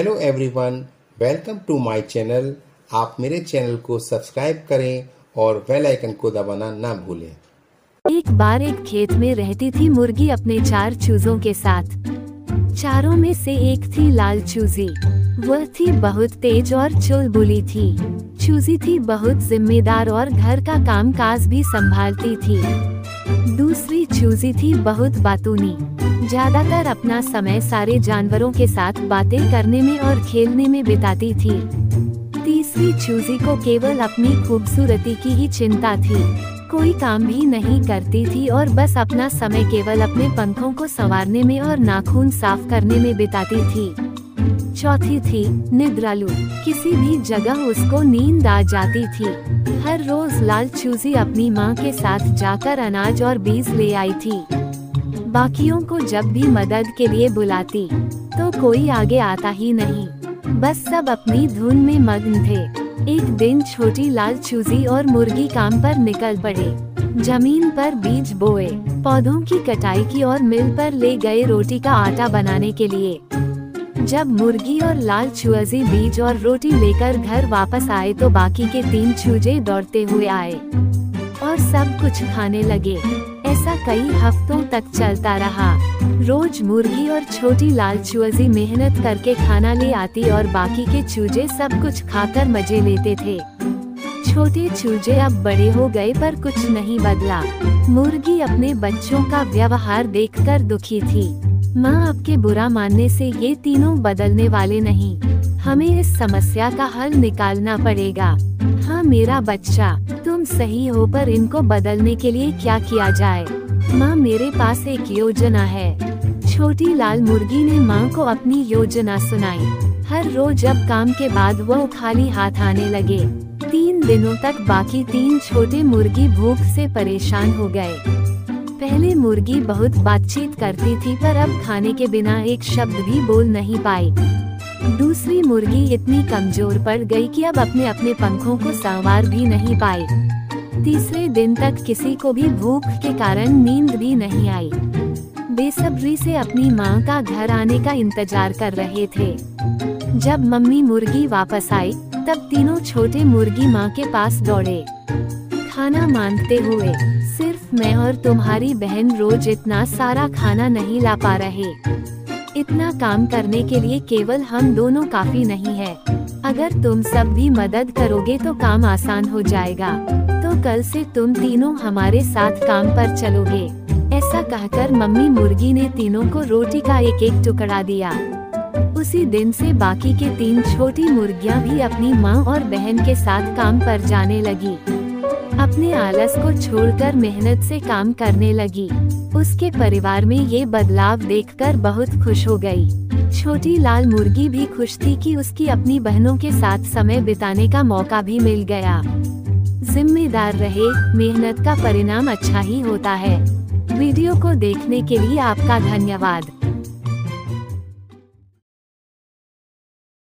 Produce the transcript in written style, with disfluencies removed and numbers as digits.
Hello everyone, welcome to my channel. आप मेरे channel को सब्सक्राइब करें और बेल आइकन को दबाना ना भूलें। एक बार एक खेत में रहती थी मुर्गी अपने 4 चूजों के साथ। चारों में से एक थी लाल चूजी। वह थी बहुत तेज और चुलबुली थी। चूजी थी बहुत जिम्मेदार और घर का कामकाज भी संभालती थी। दूसरी चूजी थी बहुत बातूनी, ज्यादातर अपना समय सारे जानवरों के साथ बातें करने में और खेलने में बिताती थी। तीसरी चूजी को केवल अपनी खूबसूरती की ही चिंता थी। कोई काम भी नहीं करती थी और बस अपना समय केवल अपने पंखों को संवारने में और नाखून साफ करने में बिताती थी। चौथी थी निद्रालु। किसी भी जगह उसको नींद आ जाती थी। हर रोज लाल चूजी अपनी माँ के साथ जाकर अनाज और बीज ले आई थी। बाकियों को जब भी मदद के लिए बुलाती तो कोई आगे आता ही नहीं, बस सब अपनी धुन में मग्न थे। एक दिन छोटी लाल चूजी और मुर्गी काम पर निकल पड़े। जमीन पर बीज बोए, पौधों की कटाई की और मिल पर ले गए रोटी का आटा बनाने के लिए। जब मुर्गी और लाल चूजी बीज और रोटी लेकर घर वापस आए तो बाकी के 3 चूजे दौड़ते हुए आए और सब कुछ खाने लगे। ऐसा कई हफ्तों तक चलता रहा। रोज मुर्गी और छोटी लाल चूजी मेहनत करके खाना ले आती और बाकी के चूजे सब कुछ खाकर मजे लेते थे। छोटे चूजे अब बड़े हो गए पर कुछ नहीं बदला। मुर्गी अपने बच्चों का व्यवहार देखकर दुखी थी। माँ आपके बुरा मानने से ये तीनों बदलने वाले नहीं। हमें इस समस्या का हल निकालना पड़ेगा। हाँ मेरा बच्चा, तुम सही हो, पर इनको बदलने के लिए क्या किया जाए? माँ मेरे पास एक योजना है। छोटी लाल मुर्गी ने माँ को अपनी योजना सुनाई। हर रोज जब काम के बाद वो खाली हाथ आने लगे। 3 दिनों तक बाकी 3 छोटे मुर्गी भूख से परेशान हो गए। पहले मुर्गी बहुत बातचीत करती थी पर अब खाने के बिना एक शब्द भी बोल नहीं पाई। दूसरी मुर्गी इतनी कमजोर पड़ गई कि अब अपने अपने पंखों को संवार भी नहीं पाई। तीसरे दिन तक किसी को भी भूख के कारण नींद भी नहीं आई। बेसब्री से अपनी माँ का घर आने का इंतजार कर रहे थे। जब मम्मी मुर्गी वापस आई तब तीनों छोटे मुर्गी माँ के पास दौड़े, खाना मांगते हुए। सिर्फ मैं और तुम्हारी बहन रोज इतना सारा खाना नहीं ला पा रहे। इतना काम करने के लिए केवल हम दोनों काफी नहीं है। अगर तुम सब भी मदद करोगे तो काम आसान हो जाएगा। तो कल से तुम तीनों हमारे साथ काम पर चलोगे। ऐसा कहकर मम्मी मुर्गी ने तीनों को रोटी का एक एक टुकड़ा दिया। उसी दिन से बाकी के 3 छोटी मुर्गियां भी अपनी माँ और बहन के साथ काम पर जाने लगी। अपने आलस को छोड़कर मेहनत से काम करने लगी। उसके परिवार में ये बदलाव देखकर बहुत खुश हो गई। छोटी लाल मुर्गी भी खुश थी कि उसकी अपनी बहनों के साथ समय बिताने का मौका भी मिल गया। जिम्मेदार रहे, मेहनत का परिणाम अच्छा ही होता है। वीडियो को देखने के लिए आपका धन्यवाद।